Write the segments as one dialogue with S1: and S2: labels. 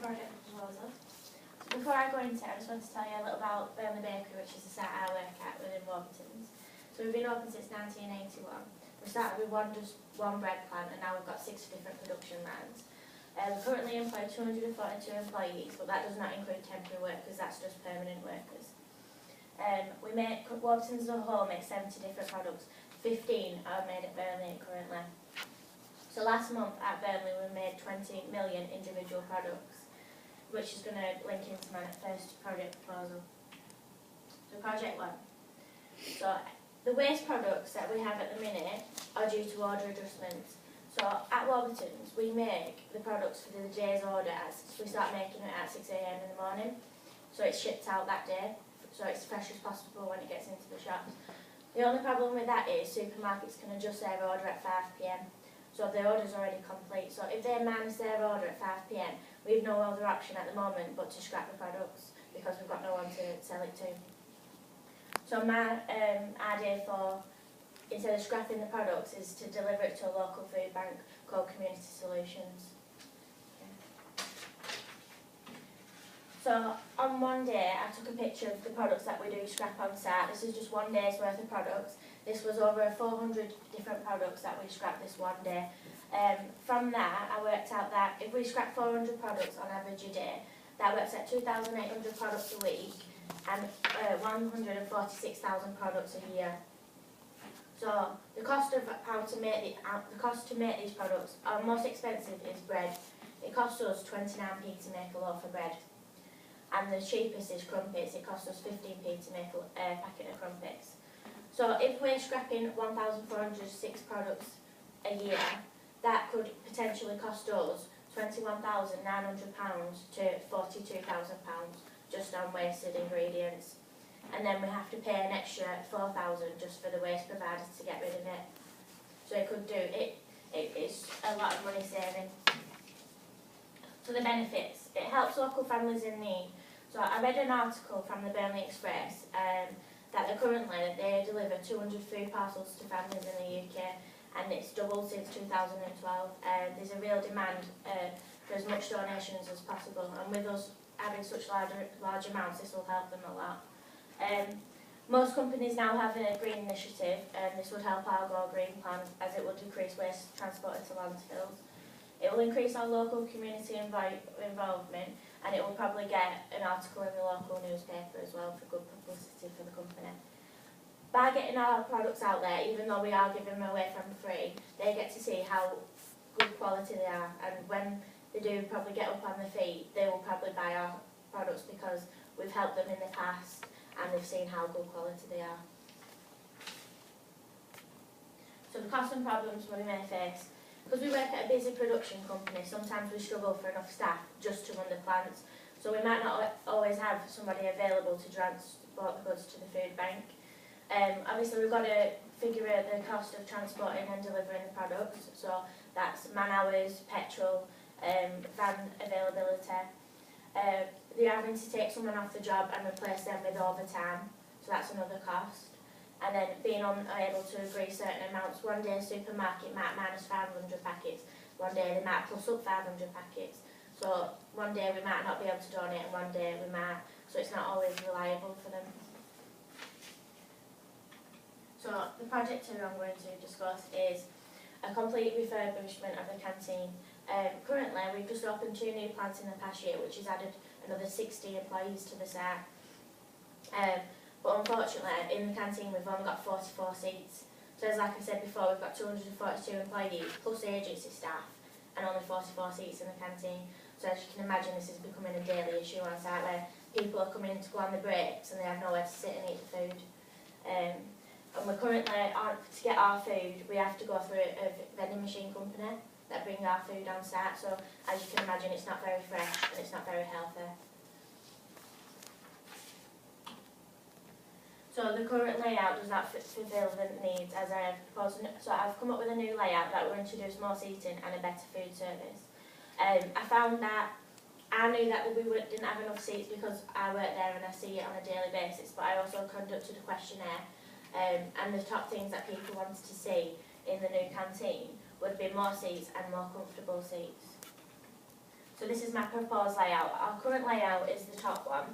S1: project proposal. So before I go into it, I just want to tell you a little about Burnley Bakery, which is the site I work at within Warburton's. So we've been open since 1981. We started with just one bread plant, and now we've got 6 different production lines. We currently employ 242 employees, but that does not include temporary workers, that's just permanent workers. Warburton's as a whole makes 70 different products. 15 are made at Burnley currently. So last month at Burnley we made 20 million individual products, which is going to link into my first project proposal. So project 1. So the waste products that we have at the minute are due to order adjustments. So at Warburton's we make the products for the day's order. We start making it at 6 AM in the morning, so it's shipped out that day, so it's fresh as possible when it gets into the shops. The only problem with that is supermarkets can adjust their order at 5 PM. So the order's already complete. So if they minus their order at 5 PM, we've no other option at the moment but to scrap the products because we've got no one to sell it to. So my idea for, instead of scrapping the products, is to deliver it to a local food bank called Community Solutions. So on one day I took a picture of the products that we do scrap on site. This is just one day's worth of products. This was over 400 different products that we scrapped this one day. From that I worked out that if we scrap 400 products on average a day, that works at 2,800 products a week and 146,000 products a year. So the cost to make these products, our most expensive is bread. It costs us 29p to make a loaf of bread. And the cheapest is crumpets. It costs us 15p to make a packet of crumpets. So if we're scrapping 1,406 products a year, that could potentially cost us £21,900 to £42,000 just on wasted ingredients. And then we have to pay an extra £4,000 just for the waste providers to get rid of it. So it could do it. It's a lot of money saving. So the benefits: it helps local families in need. So I read an article from the Burnley Express that they deliver 200 food parcels to families in the UK, and it's doubled since 2012. There's a real demand for as much donations as possible, and with us having such large amounts, this will help them a lot. Most companies now have a green initiative, and this would help our Go Green plan as it will decrease waste transported to landfills. It will increase our local community involvement, and it will probably get an article in the local newspaper as well for good publicity for the company. By getting our products out there, even though we are giving them away from free, they get to see how good quality they are, and when they do probably get up on their feet, they will probably buy our products because we've helped them in the past and they've seen how good quality they are. So the costs and problems we may face. Because we work at a busy production company, sometimes we struggle for enough staff just to run the plants, so we might not always have somebody available to transport the goods to the food bank. Obviously we've got to figure out the cost of transporting and delivering the products, so that's man hours, petrol, van availability. They're having to take someone off the job and replace them with overtime, so that's another cost. And then being unable to agree certain amounts. One day a supermarket might minus 500 packets, one day they might plus up 500 packets. So one day we might not be able to donate and one day we might, so it's not always reliable for them. So the project 2 I'm going to discuss is a complete refurbishment of the canteen. Currently we've just opened 2 new plants in the past year, which has added another 60 employees to the site. But unfortunately, in the canteen we've only got 44 seats. So as like I said before, we've got 242 employees plus agency staff and only 44 seats in the canteen. So as you can imagine, this is becoming a daily issue on site where people are coming to go on the breaks and they have nowhere to sit and eat the food. And we're currently, to get our food, we have to go through a vending machine company that bring our food on site. So as you can imagine, it's not very fresh and it's not very healthy. So the current layout does not fulfil the needs as I have proposed. So I've come up with a new layout that will introduce more seating and a better food service. I found that I knew that we didn't have enough seats because I work there and I see it on a daily basis, but I also conducted a questionnaire, and the top things that people wanted to see in the new canteen would be more seats and more comfortable seats. So this is my proposed layout. Our current layout is the top one,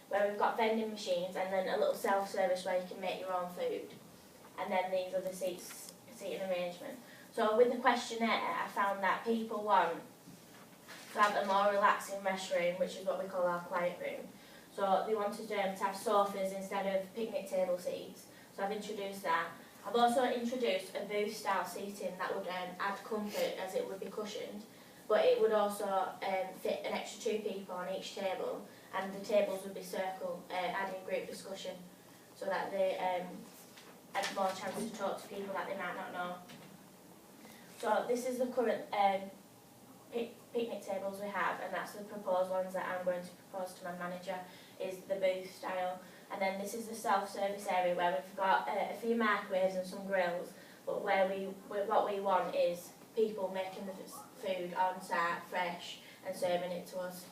S1: where we've got vending machines and then a little self-service where you can make your own food. And then these are the seating arrangement. So with the questionnaire, I found that people want to have a more relaxing restroom, which is what we call our quiet room. So they wanted to have sofas instead of picnic table seats. So I've introduced that. I've also introduced a booth style seating that would add comfort as it would be cushioned, but it would also fit an extra 2 people on each table, and the tables would be circle, adding group discussion, so that they had more chance to talk to people that they might not know. So this is the current picnic tables we have, and that's the proposed ones that I'm going to propose to my manager, is the booth style. And then this is the self-service area where we've got a few microwaves and some grills, but what we want is people making the food on site, fresh, and serving it to us.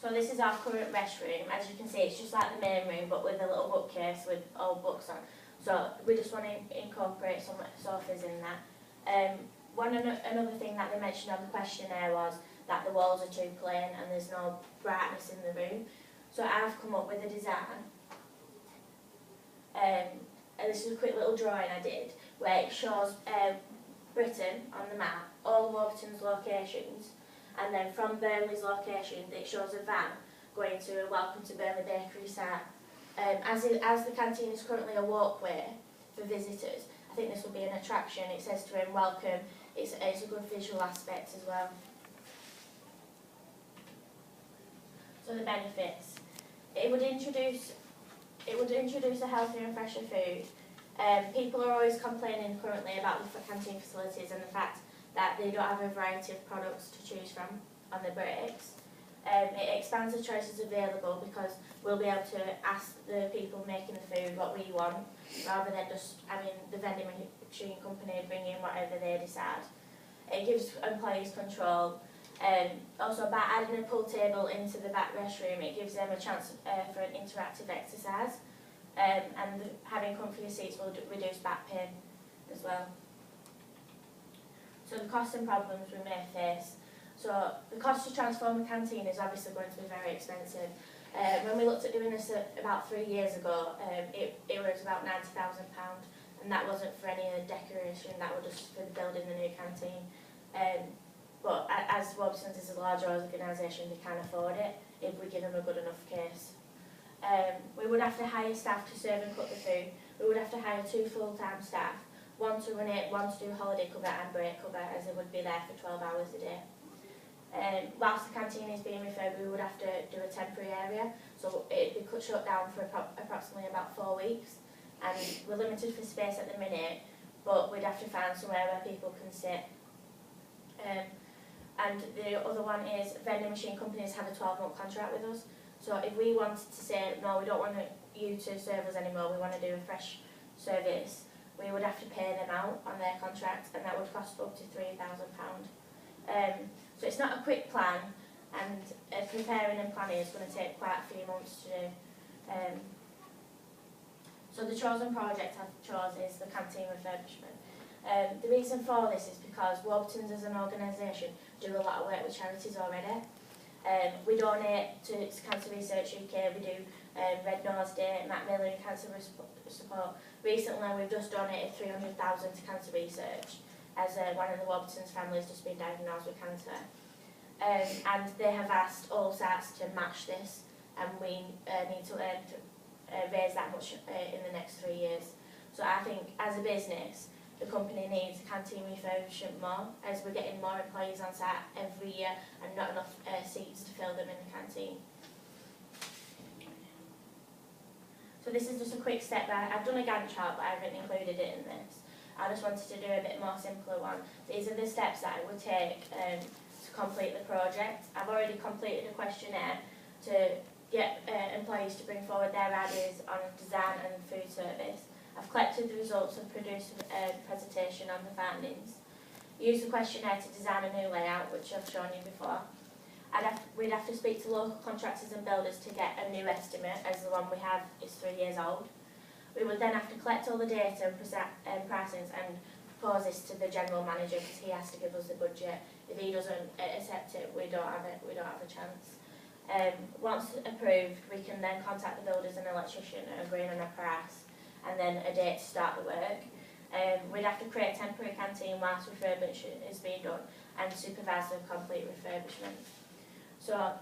S1: So this is our current restroom. As you can see, it's just like the main room, but with a little bookcase with old books on. So we just want to incorporate some sofas in that. Another thing that they mentioned on the questionnaire was that the walls are too plain and there's no brightness in the room. So I've come up with a design. And this is a quick little drawing I did where it shows Britain on the map, all Warburton's locations, and then from Burnley's location it shows a van going to a Welcome to Burnley Bakery site. As the canteen is currently a walkway for visitors, I think this will be an attraction. It says to him, welcome. It's a good visual aspect as well. So the benefits. It would introduce a healthier and fresher food. People are always complaining currently about the canteen facilities and the fact that they don't have a variety of products to choose from on the breaks. It expands the choices available because we'll be able to ask the people making the food what we want, rather than just having the vending machine company bring in whatever they decide. It gives employees control. Also, by adding a pool table into the back restroom, it gives them a chance for an interactive exercise, and having comfy seats will reduce back pain as well. So the costs and problems we may face. So the cost to transform a canteen is obviously going to be very expensive. When we looked at doing this about 3 years ago, it was about £90,000, and that wasn't for any decoration, that was just for building the new canteen. But as Warburton's is a large organisation, they can afford it if we give them a good enough case. We would have to hire staff to serve and cook the food. We would have to hire 2 full-time staff, one to run it, one to do holiday cover and break cover, as they would be there for 12 hours a day. Whilst the canteen is being refurbed, we would have to do a temporary area, so it would be shut down for approximately about 4 weeks, and we're limited for space at the minute, but we'd have to find somewhere where people can sit. And the other one is vending machine companies have a 12-month contract with us, so if we wanted to say, no, we don't want you to serve us anymore, we want to do a fresh service, we would have to pay them out on their contract, and that would cost up to £3,000. So it's not a quick plan, and preparing and planning is going to take quite a few months to do. So the chosen project I've chosen is the canteen refurbishment. The reason for this is because Warburton's as an organisation do a lot of work with charities already. We donate to Cancer Research UK, we do Red Nose Day, Macmillan Cancer Support. Recently we've just donated £300,000 to Cancer Research, as one of the Warburton's families just been diagnosed with cancer. And they have asked all sites to match this, and we need to raise that much in the next 3 years. So I think as a business, the company needs canteen refurbishment more, as we're getting more employees on site every year and not enough seats to fill them in the canteen. So this is just a quick step back. I've done a Gantt chart, but I haven't included it in this. I just wanted to do a bit more simpler one. These are the steps that I would take to complete the project. I've already completed a questionnaire to get employees to bring forward their ideas on design and food service. I've collected the results and produced a presentation on the findings. Use the questionnaire to design a new layout, which I've shown you before. We'd have to speak to local contractors and builders to get a new estimate, as the one we have is 3 years old. We would then have to collect all the data and pricings and propose this to the general manager because he has to give us the budget. If he doesn't accept it, we don't have a chance. Once approved, we can then contact the builders and electrician and agree on a price and then a date to start the work. We'd have to create a temporary canteen whilst refurbishment is being done and supervise the complete refurbishment. So,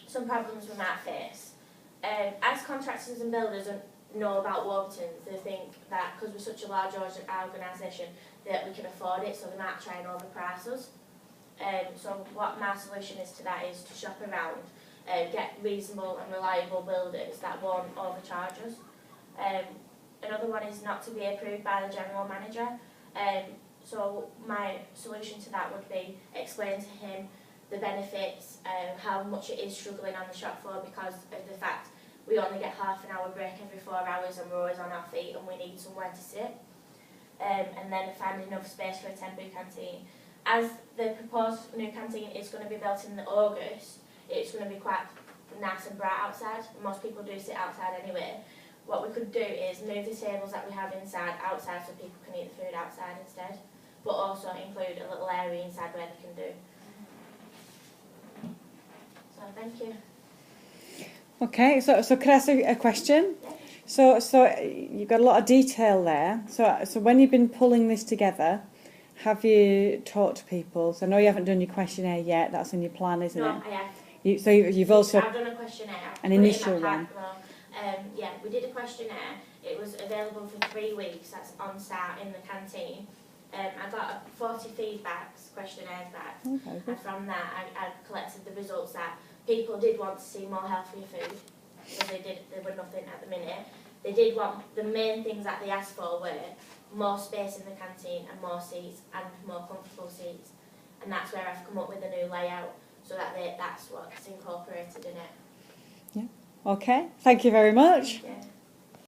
S1: some problems we might face. As contractors and builders know about Warburtons, they think that because we're such a large organisation that we can afford it, so they might try and overprice us. So what my solution is to that is to shop around, get reasonable and reliable builders that won't overcharge us. Another one is not to be approved by the general manager. So my solution to that would be explain to him the benefits, how much it is struggling on the shop floor because of the fact we only get half an hour break every 4 hours and we're always on our feet and we need somewhere to sit. And then find enough space for a temporary canteen. As the proposed new canteen is going to be built in August, it's going to be quite nice and bright outside. Most people do sit outside anyway. What we could do is move the tables that we have inside outside so people can eat the food outside instead, but also include a little area inside where they can do. So thank you.
S2: Okay, so could I ask a question?
S1: Yeah.
S2: So you've got a lot of detail there. So when you've been pulling this together, have you talked to people? So I know you haven't done your questionnaire yet. That's in your plan, isn't it?
S1: No, I have.
S2: You've also
S1: I've done a questionnaire.
S2: an initial one.
S1: Yeah, we did a questionnaire. It was available for 3 weeks. That's on site in the canteen. I got 40 questionnaires back.
S2: Okay, good.
S1: And from that, I collected the results that people did want to see more healthier food. Because they were nothing at the minute. They did want, the main things that they asked for were more space in the canteen and more seats and more comfortable seats. And that's where I've come up with a new layout so that that's what's incorporated in it.
S2: Okay, thank you very much.
S1: Yeah.